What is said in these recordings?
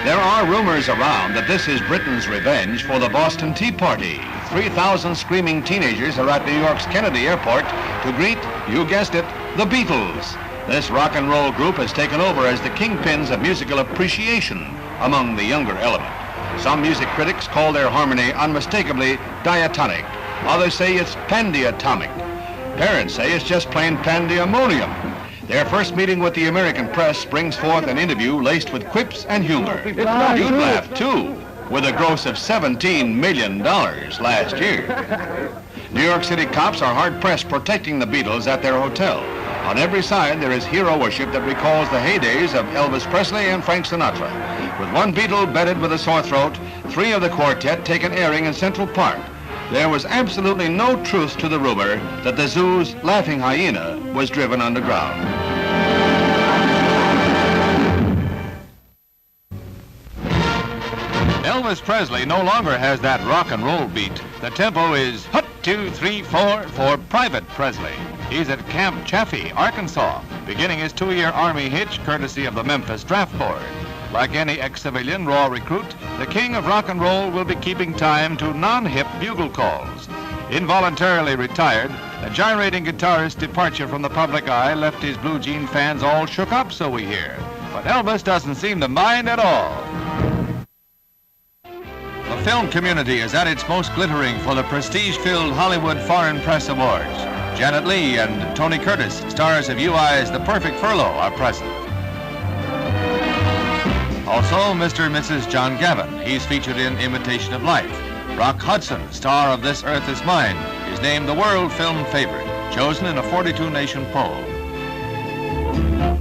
There are rumors around that this is Britain's revenge for the Boston Tea Party. 3,000 screaming teenagers are at New York's Kennedy Airport to greet, you guessed it, the Beatles. This rock and roll group has taken over as the kingpins of musical appreciation among the younger element. Some music critics call their harmony unmistakably diatonic. Others say it's pandiatomic. Parents say it's just plain pandemonium. Their first meeting with the American press brings forth an interview laced with quips and humor. You'd laugh, too, with a gross of $17 million last year. New York City cops are hard-pressed protecting the Beatles at their hotel. On every side, there is hero worship that recalls the heydays of Elvis Presley and Frank Sinatra. With one Beatle bedded with a sore throat, 3 of the quartet take an airing in Central Park. There was absolutely no truth to the rumor that the zoo's laughing hyena was driven underground. Elvis Presley no longer has that rock and roll beat. The tempo is hut 2, 3, 4 for Private Presley. He's at Camp Chaffee, Arkansas, beginning his 2-year Army hitch courtesy of the Memphis Draft Board. Like any ex-civilian raw recruit, the king of rock and roll will be keeping time to non-hip bugle calls. Involuntarily retired, the gyrating guitarist's departure from the public eye left his blue jean fans all shook up, so we hear. But Elvis doesn't seem to mind at all. The film community is at its most glittering for the prestige-filled Hollywood Foreign Press Awards. Janet Leigh and Tony Curtis, stars of UI's The Perfect Furlough, are present. Also, Mr. and Mrs. John Gavin. He's featured in Imitation of Life. Rock Hudson, star of This Earth Is Mine, is named the world film favorite, chosen in a 42-nation poll.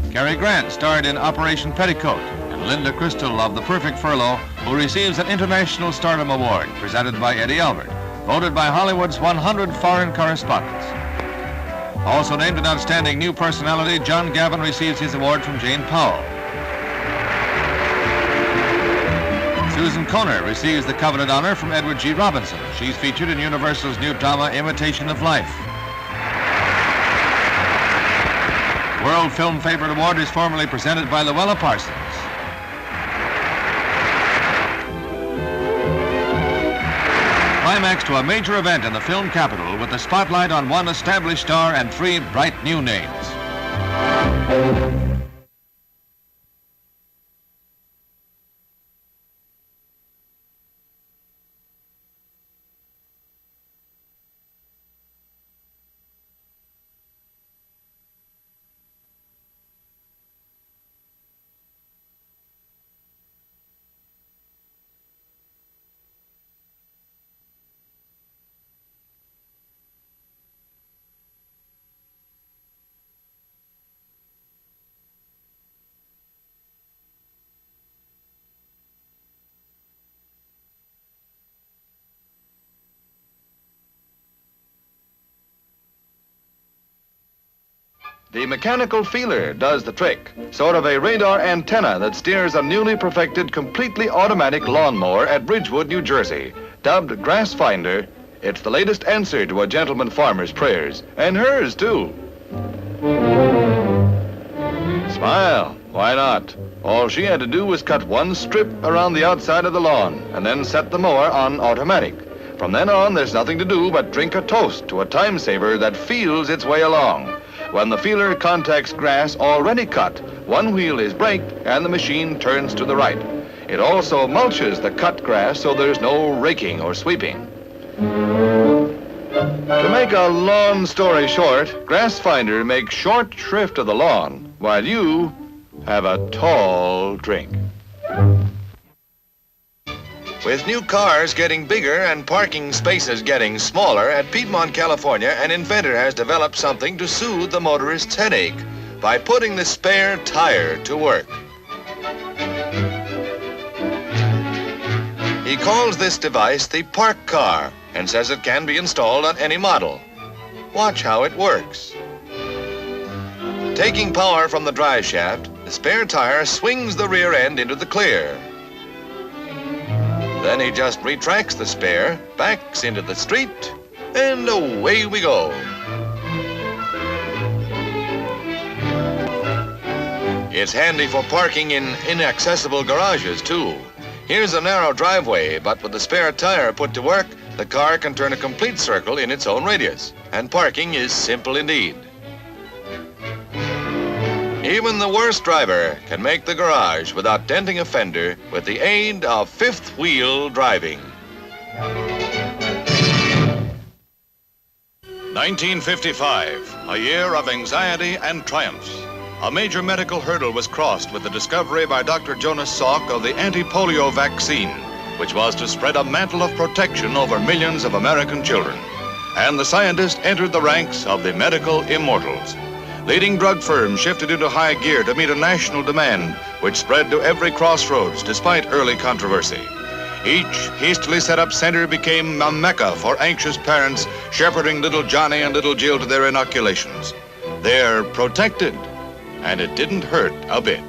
Cary Grant starred in Operation Petticoat, and Linda Crystal of The Perfect Furlough, who receives an International Stardom Award presented by Eddie Albert, voted by Hollywood's 100 foreign correspondents. Also named an outstanding new personality, John Gavin receives his award from Jane Powell. Susan Kohner receives the coveted honor from Edward G. Robinson. She's featured in Universal's new drama, Imitation of Life. World Film Favorite Award is formally presented by Luella Parsons. Climax to a major event in the film capital with the spotlight on one established star and 3 bright new names. The mechanical feeler does the trick, sort of a radar antenna that steers a newly perfected, completely automatic lawnmower at Bridgewood, New Jersey. Dubbed Grass Finder, it's the latest answer to a gentleman farmer's prayers, and hers, too. Smile, why not? All she had to do was cut one strip around the outside of the lawn and then set the mower on automatic. From then on, there's nothing to do but drink a toast to a time saver that feels its way along. When the feeler contacts grass already cut, one wheel is braked and the machine turns to the right. It also mulches the cut grass so there's no raking or sweeping. To make a long story short, Grass Finder makes short shrift of the lawn while you have a tall drink. With new cars getting bigger and parking spaces getting smaller, at Piedmont, California, an inventor has developed something to soothe the motorist's headache by putting the spare tire to work. He calls this device the Park Car and says it can be installed on any model. Watch how it works. Taking power from the drive shaft, the spare tire swings the rear end into the clear. Then he just retracts the spare, backs into the street, and away we go. It's handy for parking in inaccessible garages, too. Here's a narrow driveway, but with the spare tire put to work, the car can turn a complete circle in its own radius, and parking is simple indeed. Even the worst driver can make the garage without denting a fender with the aid of fifth-wheel driving. 1955, a year of anxiety and triumphs. A major medical hurdle was crossed with the discovery by Dr. Jonas Salk of the anti-polio vaccine, which was to spread a mantle of protection over millions of American children. And the scientist entered the ranks of the medical immortals. Leading drug firms shifted into high gear to meet a national demand, which spread to every crossroads despite early controversy. Each hastily set up center became a mecca for anxious parents shepherding little Johnny and little Jill to their inoculations. They're protected, and it didn't hurt a bit.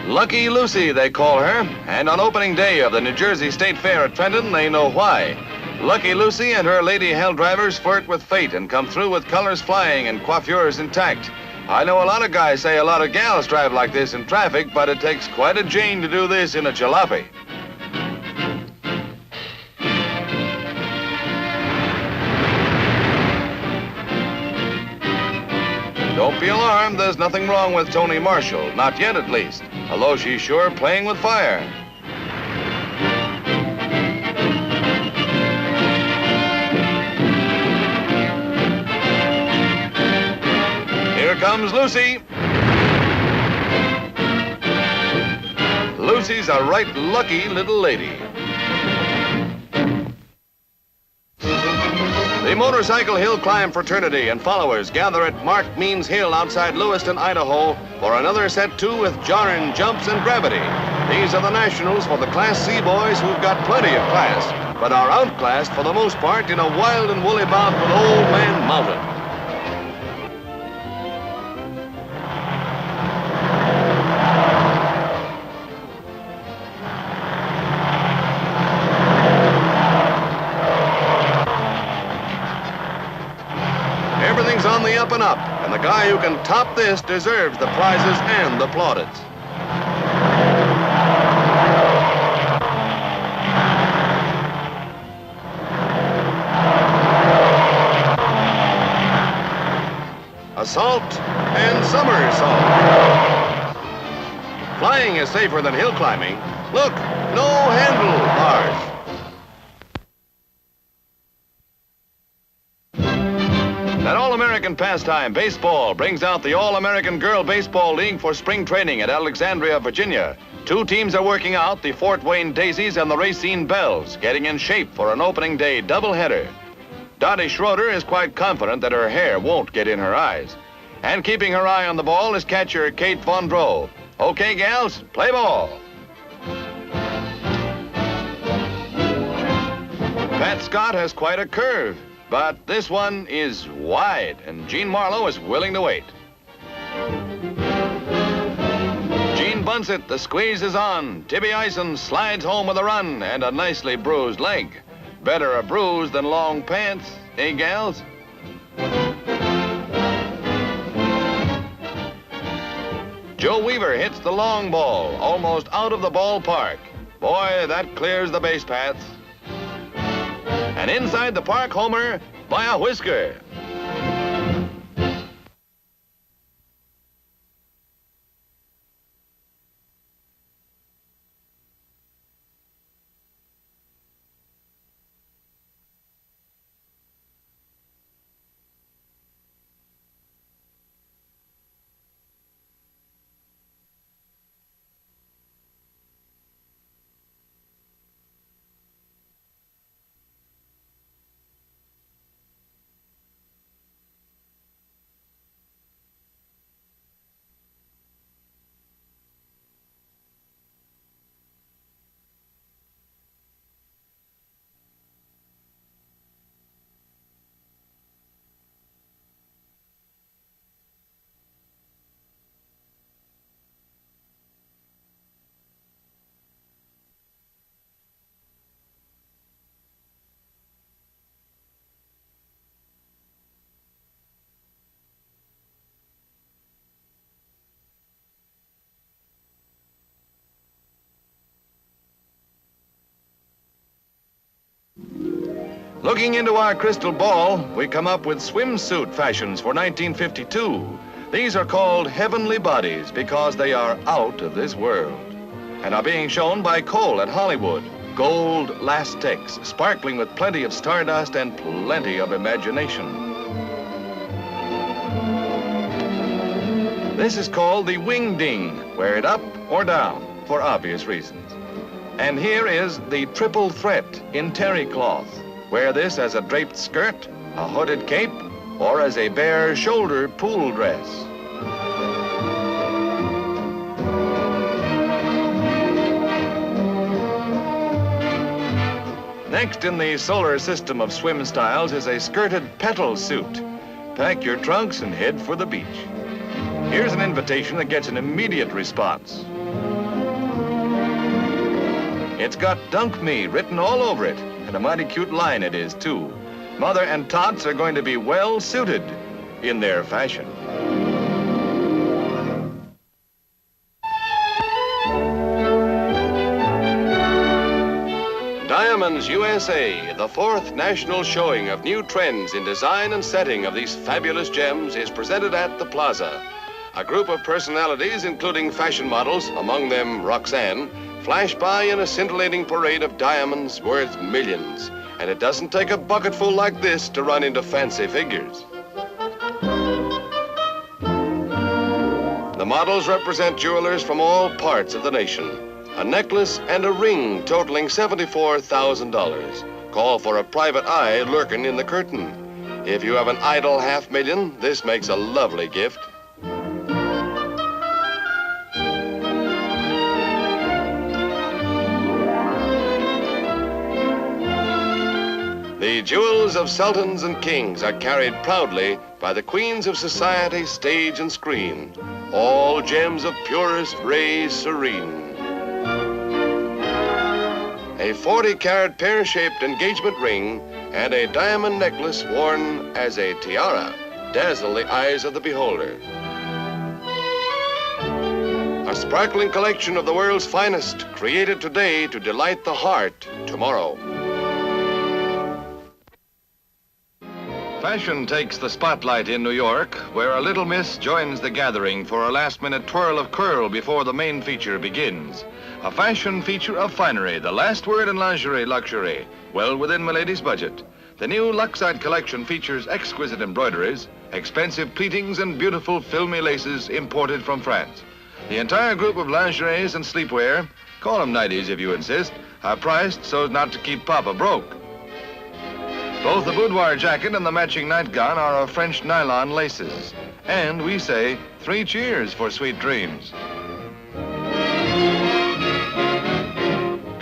Lucky Lucy, they call her, and on opening day of the New Jersey State Fair at Trenton, they know why. Lucky Lucy and her lady hell drivers flirt with fate and come through with colors flying and coiffures intact. I know a lot of guys say a lot of gals drive like this in traffic, but it takes quite a Jane to do this in a jalopy. Don't be alarmed, there's nothing wrong with Toni Marshall, not yet at least, although she's sure playing with fire. Here comes Lucy. Lucy's a right lucky little lady. The Motorcycle Hill Climb fraternity and followers gather at Mark Means Hill outside Lewiston, Idaho for another set 2 with jarring jumps and gravity. These are the nationals for the Class C boys who've got plenty of class, but are outclassed for the most part in a wild and woolly bout with Old Man Mountain. Everything's on the up and up, and the guy who can top this deserves the prizes and the plaudits. Assault and somersault. Flying is safer than hill climbing. Look, no handlebars. That All-American pastime, baseball, brings out the All-American Girl Baseball League for spring training at Alexandria, Virginia. 2 teams are working out, the Fort Wayne Daisies and the Racine Bells, getting in shape for an opening day doubleheader. Dottie Schroeder is quite confident that her hair won't get in her eyes. And keeping her eye on the ball is catcher Kate Von Droe. Okay, gals, play ball. Pat Scott has quite a curve, but this one is wide, and Gene Marlowe is willing to wait. Gene bunts it, the squeeze is on. Tibby Eisen slides home with a run and a nicely bruised leg. Better a bruise than long pants, eh, gals? Joe Weaver hits the long ball, almost out of the ballpark. Boy, that clears the base paths. And inside the park homer by a whisker. Looking into our crystal ball, we come up with swimsuit fashions for 1952. These are called heavenly bodies because they are out of this world and are being shown by Cole at Hollywood. Gold lastex, sparkling with plenty of stardust and plenty of imagination. This is called the wing ding. Wear it up or down for obvious reasons. And here is the triple threat in terry cloth. Wear this as a draped skirt, a hooded cape, or as a bare shoulder pool dress. Next in the solar system of swim styles is a skirted petal suit. Pack your trunks and head for the beach. Here's an invitation that gets an immediate response. It's got "Dunk Me" written all over it, and a mighty cute line it is, too. Mother and tots are going to be well suited in their fashion. Diamonds USA, the 4th national showing of new trends in design and setting of these fabulous gems, is presented at the Plaza. A group of personalities, including fashion models, among them Roxanne, flash by in a scintillating parade of diamonds worth millions. And it doesn't take a bucketful like this to run into fancy figures. The models represent jewelers from all parts of the nation. A necklace and a ring totaling $74,000 call for a private eye lurking in the curtain. If you have an idle $500,000, this makes a lovely gift. The jewels of sultans and kings are carried proudly by the queens of society, stage and screen, all gems of purest rays serene. A 40-carat pear-shaped engagement ring and a diamond necklace worn as a tiara dazzle the eyes of the beholder. A sparkling collection of the world's finest, created today to delight the heart tomorrow. Fashion takes the spotlight in New York, where a little miss joins the gathering for a last-minute twirl of curl before the main feature begins. A fashion feature of finery, the last word in lingerie luxury, well within milady's budget. The new Luxite collection features exquisite embroideries, expensive pleatings, and beautiful filmy laces imported from France. The entire group of lingeries and sleepwear, call them nighties if you insist, are priced so as not to keep Papa broke. Both the boudoir jacket and the matching nightgown are of French nylon laces. And we say 3 cheers for sweet dreams.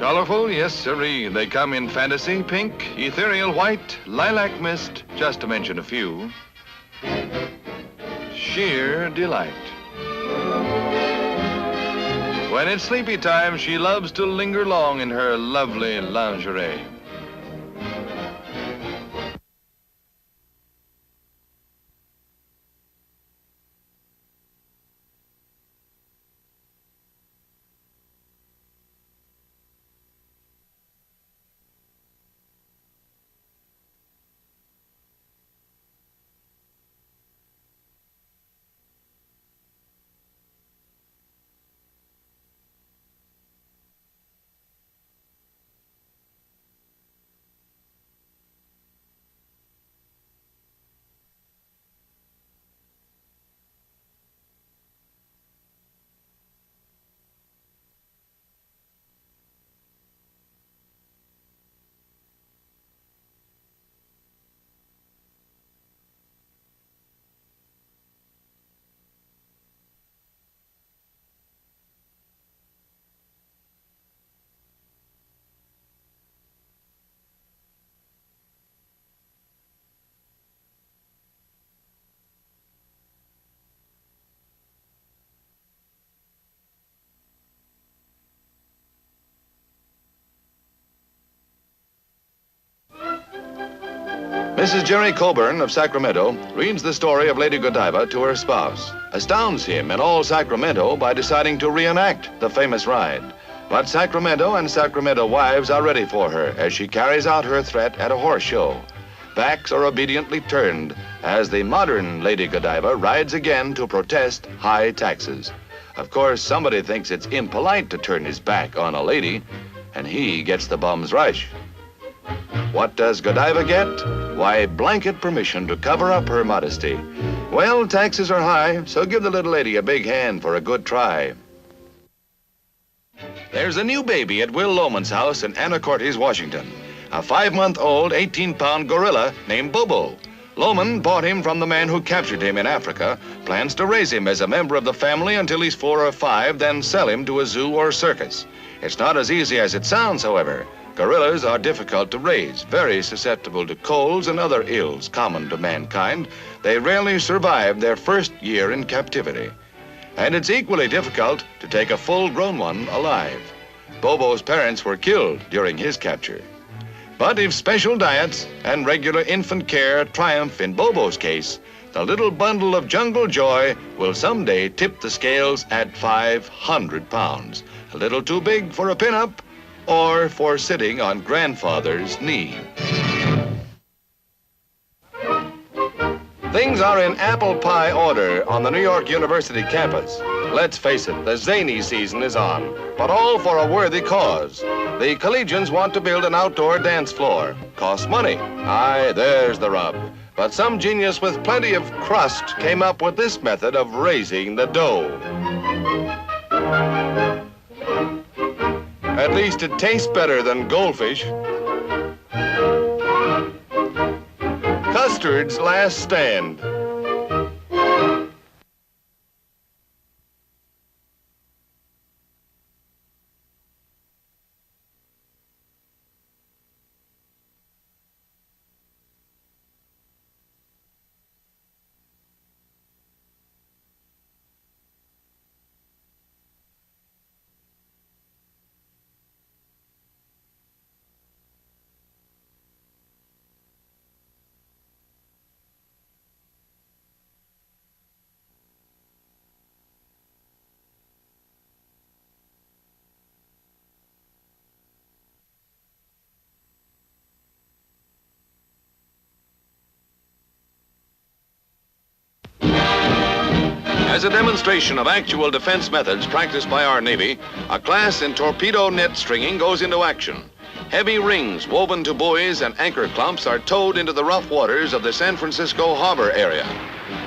Colorful, yes sirree. They come in fantasy, pink, ethereal white, lilac mist, just to mention a few. Sheer delight. When it's sleepy time, she loves to linger long in her lovely lingerie. Mrs. Jerry Coburn of Sacramento reads the story of Lady Godiva to her spouse, astounds him and all Sacramento by deciding to reenact the famous ride. But Sacramento and Sacramento wives are ready for her as she carries out her threat at a horse show. Backs are obediently turned as the modern Lady Godiva rides again to protest high taxes. Of course, somebody thinks it's impolite to turn his back on a lady, and he gets the bum's rush. What does Godiva get? Why, blanket permission to cover up her modesty. Well, taxes are high, so give the little lady a big hand for a good try. There's a new baby at Will Loman's house in Anacortes, Washington. A 5-month-old, 18-pound gorilla named Bobo. Loman bought him from the man who captured him in Africa, plans to raise him as a member of the family until he's 4 or 5, then sell him to a zoo or circus. It's not as easy as it sounds, however. Gorillas are difficult to raise, very susceptible to colds and other ills common to mankind. They rarely survive their first year in captivity. And it's equally difficult to take a full-grown one alive. Bobo's parents were killed during his capture. But if special diets and regular infant care triumph in Bobo's case, the little bundle of jungle joy will someday tip the scales at 500 pounds. A little too big for a pinup or for sitting on grandfather's knee. Things are in apple pie order on the New York University campus. Let's face it, the zany season is on, but all for a worthy cause. The collegians want to build an outdoor dance floor. Costs money. Aye, there's the rub. But some genius with plenty of crust came up with this method of raising the dough. At least it tastes better than goldfish. Custard's last stand. As a demonstration of actual defense methods practiced by our Navy, a class in torpedo net stringing goes into action. Heavy rings woven to buoys and anchor clumps are towed into the rough waters of the San Francisco harbor area.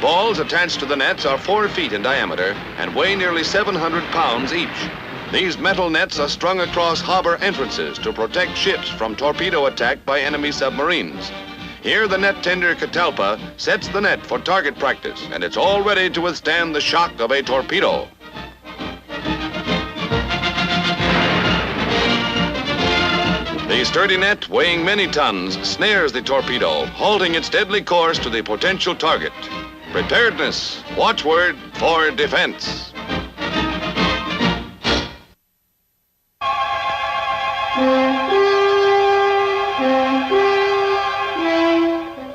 Balls attached to the nets are 4 feet in diameter and weigh nearly 700 pounds each. These metal nets are strung across harbor entrances to protect ships from torpedo attack by enemy submarines. Here, the net tender Catalpa sets the net for target practice, and it's all ready to withstand the shock of a torpedo. The sturdy net, weighing many tons, snares the torpedo, halting its deadly course to the potential target. Preparedness, watchword for defense.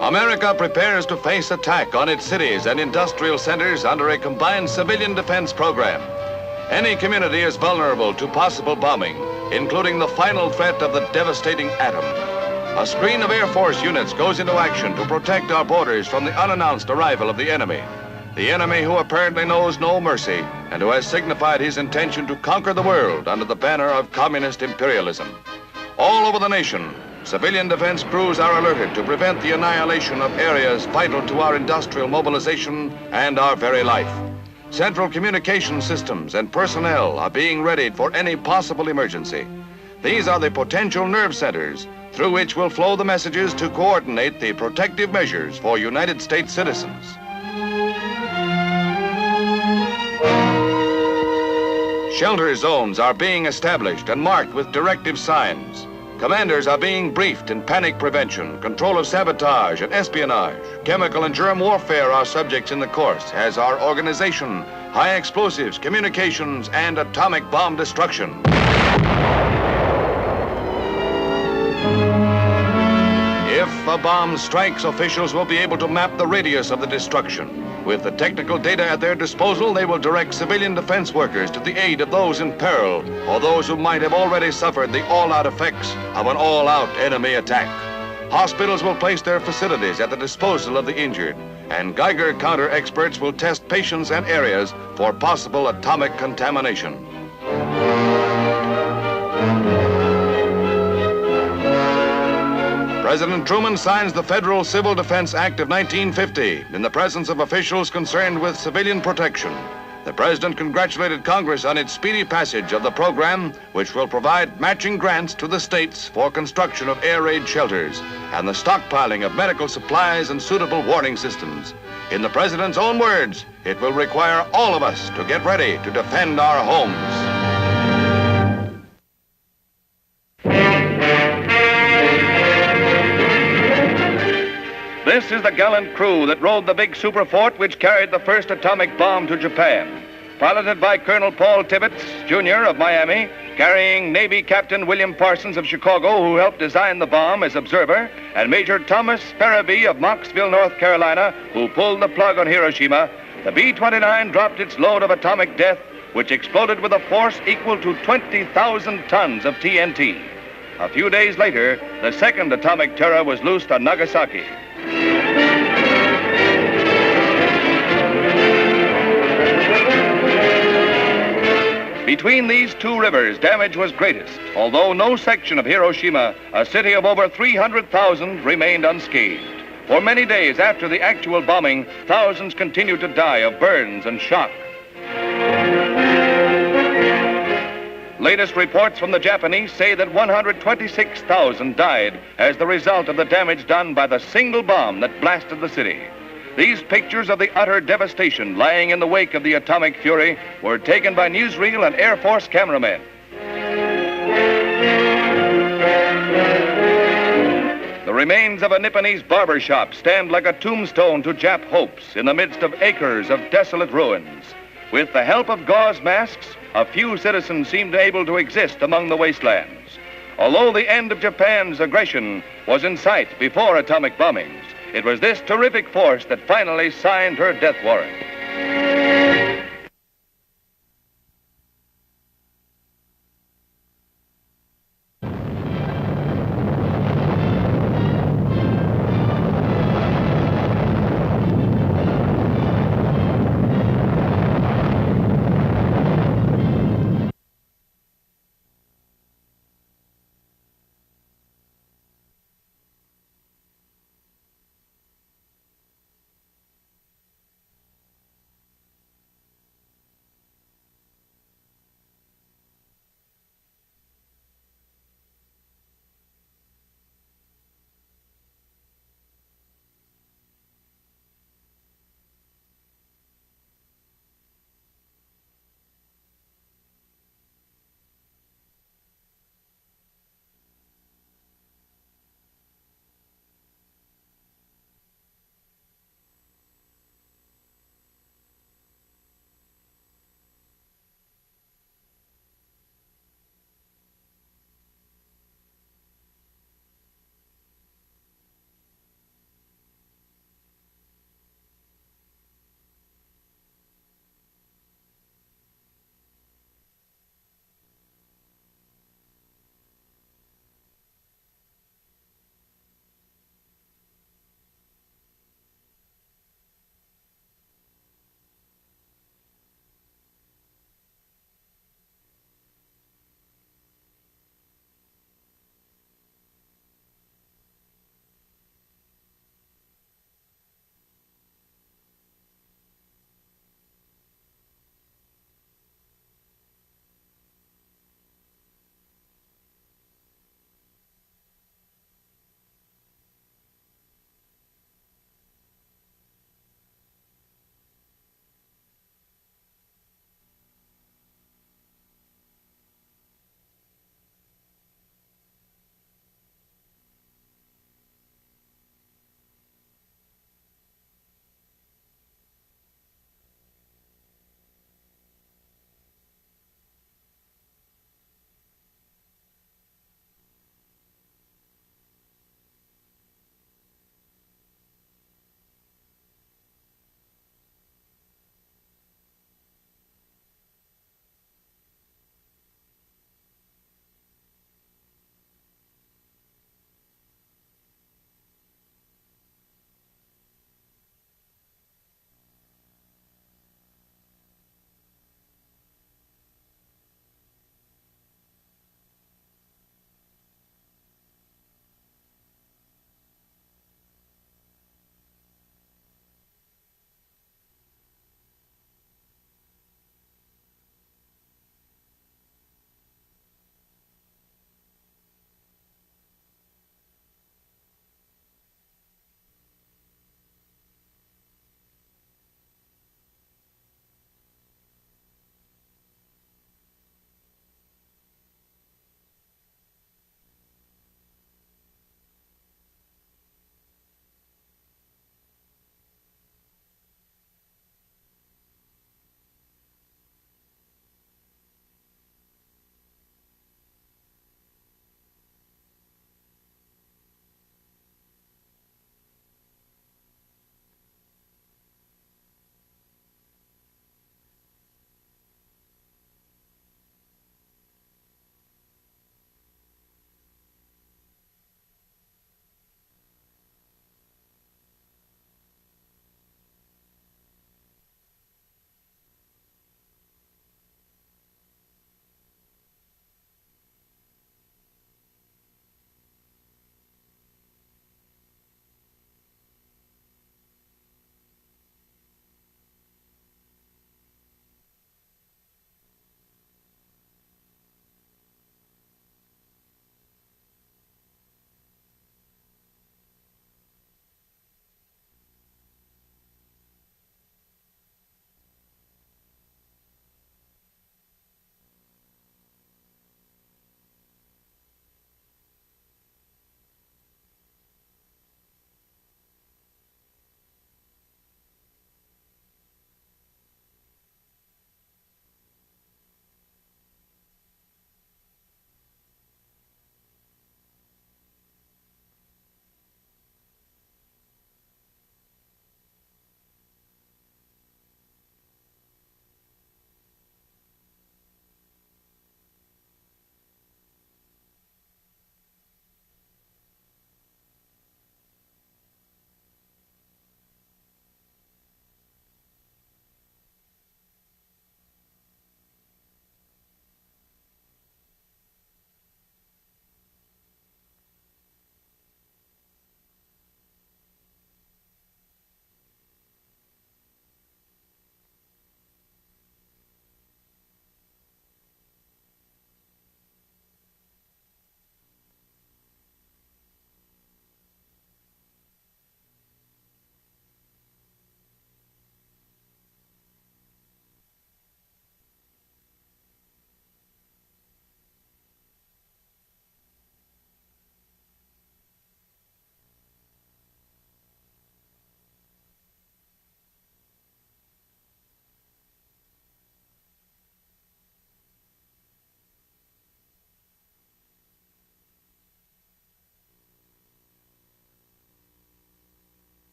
America prepares to face attack on its cities and industrial centers under a combined civilian defense program. Any community is vulnerable to possible bombing, including the final threat of the devastating atom. A screen of Air Force units goes into action to protect our borders from the unannounced arrival of the enemy. The enemy who apparently knows no mercy and who has signified his intention to conquer the world under the banner of communist imperialism. All over the nation, civilian defense crews are alerted to prevent the annihilation of areas vital to our industrial mobilization and our very life. Central communication systems and personnel are being readied for any possible emergency. These are the potential nerve centers through which will flow the messages to coordinate the protective measures for United States citizens. Shelter zones are being established and marked with directive signs. Commanders are being briefed in panic prevention, control of sabotage and espionage. Chemical and germ warfare are subjects in the course, as are organization, high explosives, communications, and atomic bomb destruction. If a bomb strikes, officials will be able to map the radius of the destruction. With the technical data at their disposal, they will direct civilian defense workers to the aid of those in peril or those who might have already suffered the all-out effects of an all-out enemy attack. Hospitals will place their facilities at the disposal of the injured, and Geiger counter experts will test patients and areas for possible atomic contamination. President Truman signs the Federal Civil Defense Act of 1950 in the presence of officials concerned with civilian protection. The President congratulated Congress on its speedy passage of the program, which will provide matching grants to the states for construction of air raid shelters and the stockpiling of medical supplies and suitable warning systems. In the President's own words, it will require all of us to get ready to defend our homes. This is the gallant crew that rode the big superfort which carried the first atomic bomb to Japan. Piloted by Colonel Paul Tibbets, Jr. of Miami, carrying Navy Captain William Parsons of Chicago, who helped design the bomb as observer, and Major Thomas Farabee of Mocksville, North Carolina, who pulled the plug on Hiroshima, the B-29 dropped its load of atomic death, which exploded with a force equal to 20,000 tons of TNT. A few days later, the second atomic terror was loosed on Nagasaki. Between these two rivers, damage was greatest, although no section of Hiroshima, a city of over 300,000, remained unscathed. For many days after the actual bombing, thousands continued to die of burns and shock. Latest reports from the Japanese say that 126,000 died as the result of the damage done by the single bomb that blasted the city. These pictures of the utter devastation lying in the wake of the atomic fury were taken by newsreel and Air Force cameramen. The remains of a Nipponese barber shop stand like a tombstone to Jap hopes in the midst of acres of desolate ruins. With the help of gauze masks, a few citizens seemed able to exist among the wastelands. Although the end of Japan's aggression was in sight before atomic bombings, it was this terrific force that finally signed her death warrant.